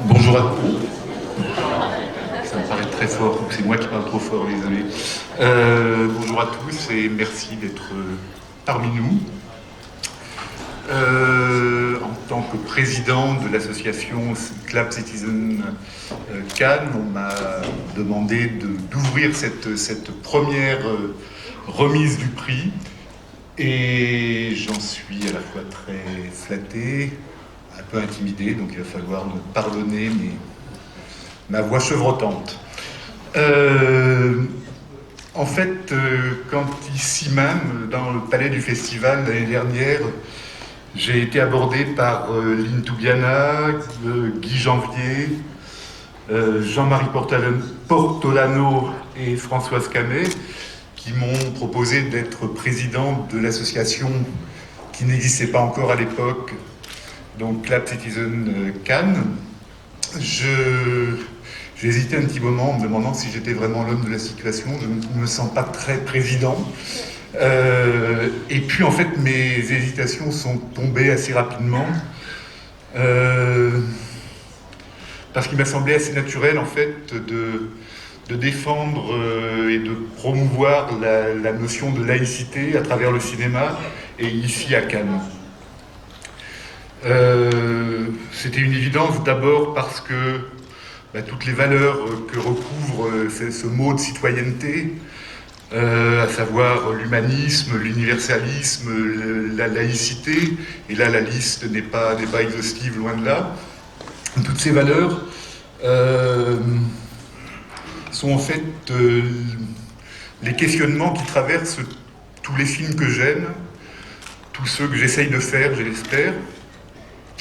Bonjour à tous. Ça me paraît très fort, donc c'est moi qui parle trop fort, désolé. Bonjour à tous et merci d'être parmi nous. En tant que président de l'association Club Citizen Cannes, on m'a demandé d'ouvrir cette première remise du prix. Et j'en suis à la fois très flatté, un peu intimidé, donc il va falloir me pardonner ma voix chevrotante. En fait, quand ici même, dans le palais du festival l'année dernière, j'ai été abordé par Lynn Toubiana, Guy Janvier, Jean-Marie Portolano et Françoise Camet, qui m'ont proposé d'être président de l'association qui n'existait pas encore à l'époque, donc Club Citizen Cannes. J'ai hésité un petit moment en me demandant si j'étais vraiment l'homme de la situation. Je ne me sens pas très président. Et puis en fait, mes hésitations sont tombées assez rapidement. Parce qu'il m'a semblé assez naturel en fait de défendre et de promouvoir la notion de laïcité à travers le cinéma et ici à Cannes. C'était une évidence d'abord parce que toutes les valeurs que recouvre ce mot de citoyenneté, à savoir l'humanisme, l'universalisme, la laïcité, et là la liste n'est pas exhaustive, loin de là, toutes ces valeurs sont en fait les questionnements qui traversent tous les films que j'aime, tous ceux que j'essaye de faire, je l'espère,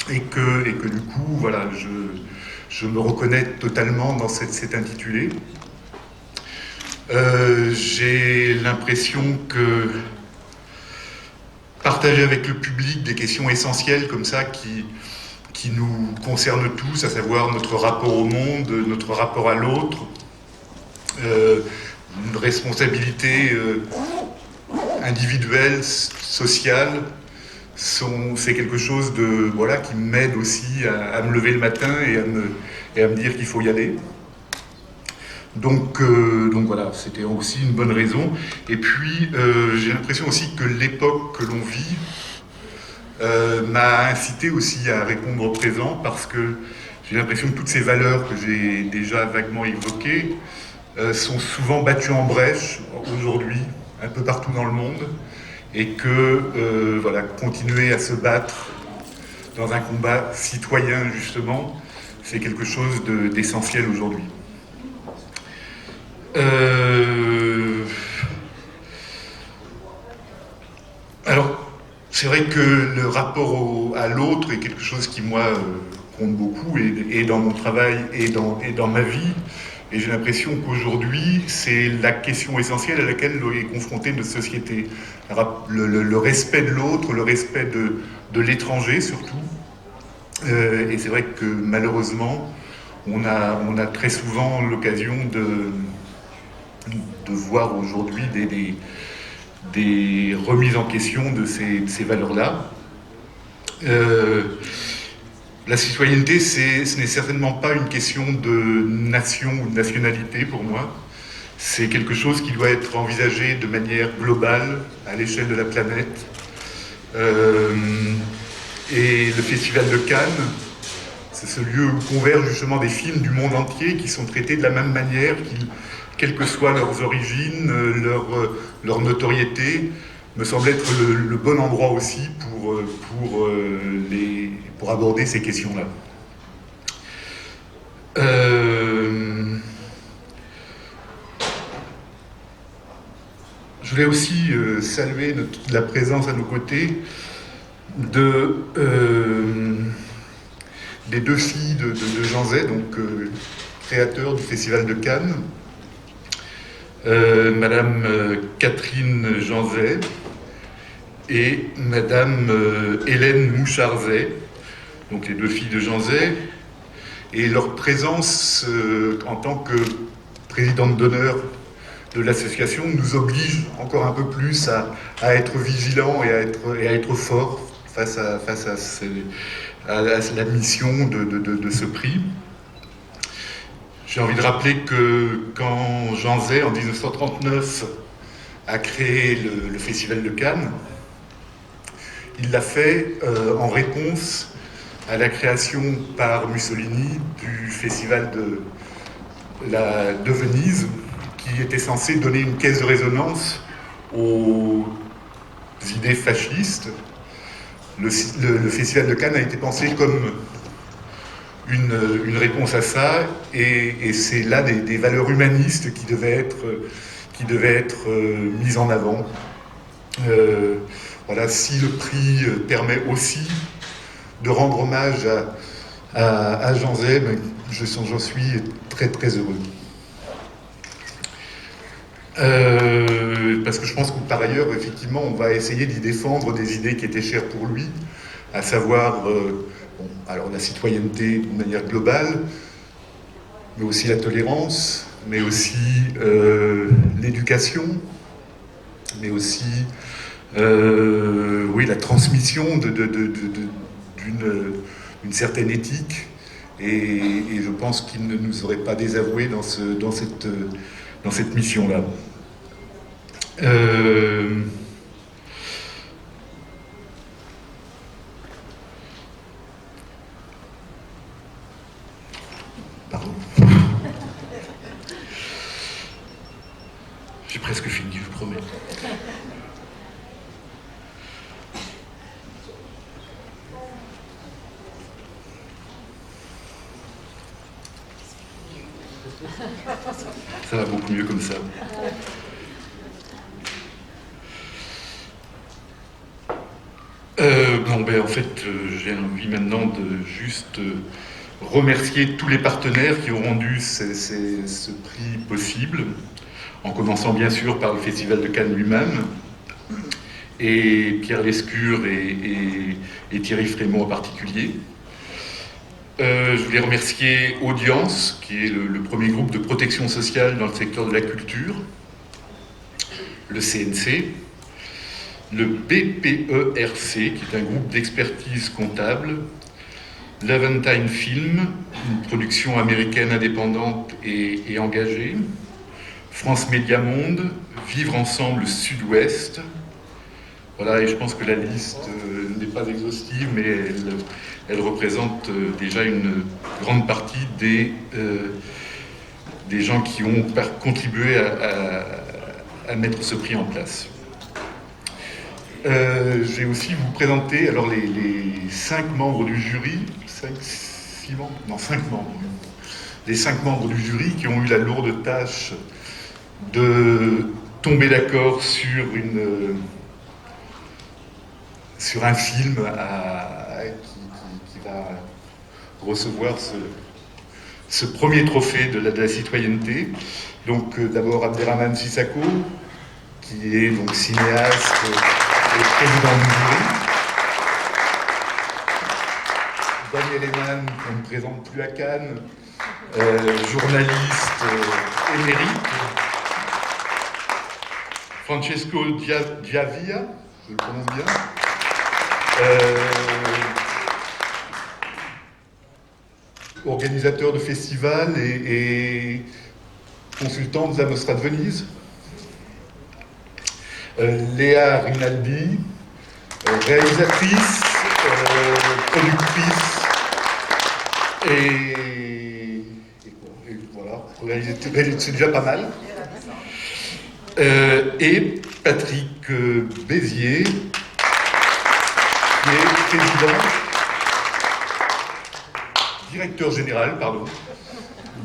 et que du coup, voilà, je me reconnais totalement dans cet intitulé. J'ai l'impression que partager avec le public des questions essentielles comme ça qui nous concernent tous, à savoir notre rapport au monde, notre rapport à l'autre, une responsabilité individuelle, sociale, c'est quelque chose qui m'aide aussi à me lever le matin et à me dire qu'il faut y aller. Donc voilà, c'était aussi une bonne raison. Et puis j'ai l'impression aussi que l'époque que l'on vit m'a incité aussi à répondre au présent, parce que j'ai l'impression que toutes ces valeurs que j'ai déjà vaguement évoquées sont souvent battues en brèche aujourd'hui, un peu partout dans le monde, et que continuer à se battre dans un combat citoyen, justement, c'est quelque chose d'essentiel aujourd'hui. Alors, c'est vrai que le rapport à l'autre est quelque chose qui, moi, compte beaucoup, et dans mon travail et dans ma vie. Et j'ai l'impression qu'aujourd'hui, c'est la question essentielle à laquelle est confrontée notre société. Le respect de l'autre, le respect de l'étranger surtout. Et c'est vrai que malheureusement, on a très souvent l'occasion de voir aujourd'hui des remises en question de ces valeurs-là. La citoyenneté, ce n'est certainement pas une question de nation ou de nationalité pour moi. C'est quelque chose qui doit être envisagé de manière globale, à l'échelle de la planète. Et le Festival de Cannes, c'est ce lieu où convergent justement des films du monde entier qui sont traités de la même manière, quelles que soient leurs origines, leur notoriété, me semble être le bon endroit aussi pour aborder ces questions-là. Je voulais aussi saluer la présence à nos côtés des deux filles de Jean Zay, donc créateur du Festival de Cannes, Madame Catherine Jean Zay et Madame Hélène Mouchard-Zay, donc les deux filles de Jean Zay, et leur présence en tant que présidente d'honneur de l'association nous oblige encore un peu plus à être vigilants et à être forts face à à la mission de ce prix. J'ai envie de rappeler que quand Jean Zay, en 1939, a créé le Festival de Cannes, il l'a fait en réponse à la création par Mussolini du Festival de Venise, qui était censé donner une caisse de résonance aux idées fascistes. Le Festival de Cannes a été pensé comme une réponse à ça, et c'est là des valeurs humanistes qui devaient être mises en avant. Voilà, si le prix permet aussi de rendre hommage à Jean Zay, j'en suis très très heureux. Parce que je pense que par ailleurs, effectivement, on va essayer d'y défendre des idées qui étaient chères pour lui, à savoir alors la citoyenneté de manière globale, mais aussi la tolérance, mais aussi l'éducation, mais aussi oui, la transmission d'une certaine éthique, et je pense qu'il ne nous aurait pas désavoués dans cette mission-là. Pardon. J'ai presque fini, je vous promets. Ça va beaucoup mieux comme ça. En fait, j'ai envie maintenant de juste remercier tous les partenaires qui ont rendu ce prix possible, en commençant bien sûr par le Festival de Cannes lui-même, et Pierre Lescure et Thierry Frémaux en particulier. Je voulais remercier Audience, qui est le premier groupe de protection sociale dans le secteur de la culture, le CNC, le BPERC, qui est un groupe d'expertise comptable, l'Aventine Film, une production américaine indépendante et engagée, France Média Monde, Vivre Ensemble Sud-Ouest. Voilà, et je pense que la liste n'est pas exhaustive, mais elle représente déjà une grande partie des gens qui ont contribué à mettre ce prix en place. Je vais aussi vous présenter alors les 5 membres du jury, 6 membres, non 5 membres, les 5 membres du jury qui ont eu la lourde tâche de tomber d'accord sur un film qui va recevoir ce premier trophée de la citoyenneté. Donc d'abord Abderrahmane Sissako, qui est donc cinéaste et président du jury. Daniel Eman, qu'on ne présente plus à Cannes, journaliste émérite. Francesco Giavia, je le prononce bien. Organisateur de festivals et consultant de la Mostra de Venise. Léa Rinaldi, réalisatrice, productrice et voilà, c'est déjà pas mal. Et Patrick Bézier, qui est directeur général,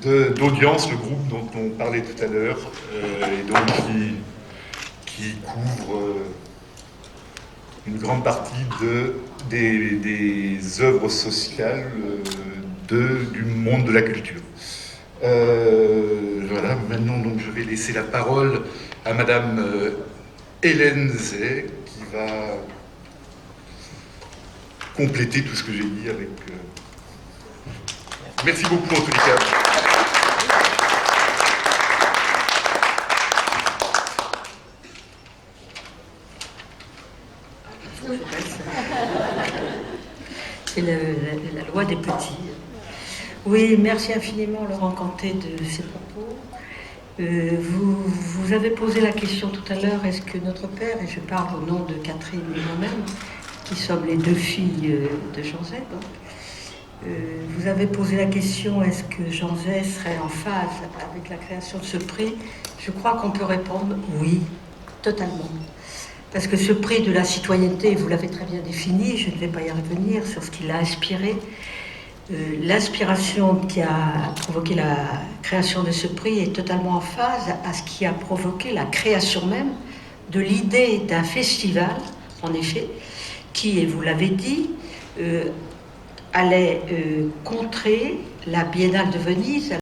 d'Audience, le groupe dont on parlait tout à l'heure, et donc qui couvre une grande partie des œuvres sociales du monde de la culture. Voilà, maintenant donc, je vais laisser la parole à Madame Hélène Zay, qui va compléter tout ce que j'ai dit avec... Merci beaucoup en tous les cas. C'est la loi des petits. Oui, merci infiniment Laurent Canté de ces propos. Vous avez posé la question tout à l'heure, est-ce que notre père, et je parle au nom de Catherine et moi-même, qui sommes les deux filles de Jean Zay, vous avez posé la question, est-ce que Jean Zay serait en phase avec la création de ce prix? Je crois qu'on peut répondre oui, totalement. Parce que ce prix de la citoyenneté, vous l'avez très bien défini, je ne vais pas y revenir sur ce qui l'a inspiré. L'inspiration qui a provoqué la création de ce prix est totalement en phase à ce qui a provoqué la création même de l'idée d'un festival, en effet, qui, et vous l'avez dit, allait contrer la Biennale de Venise.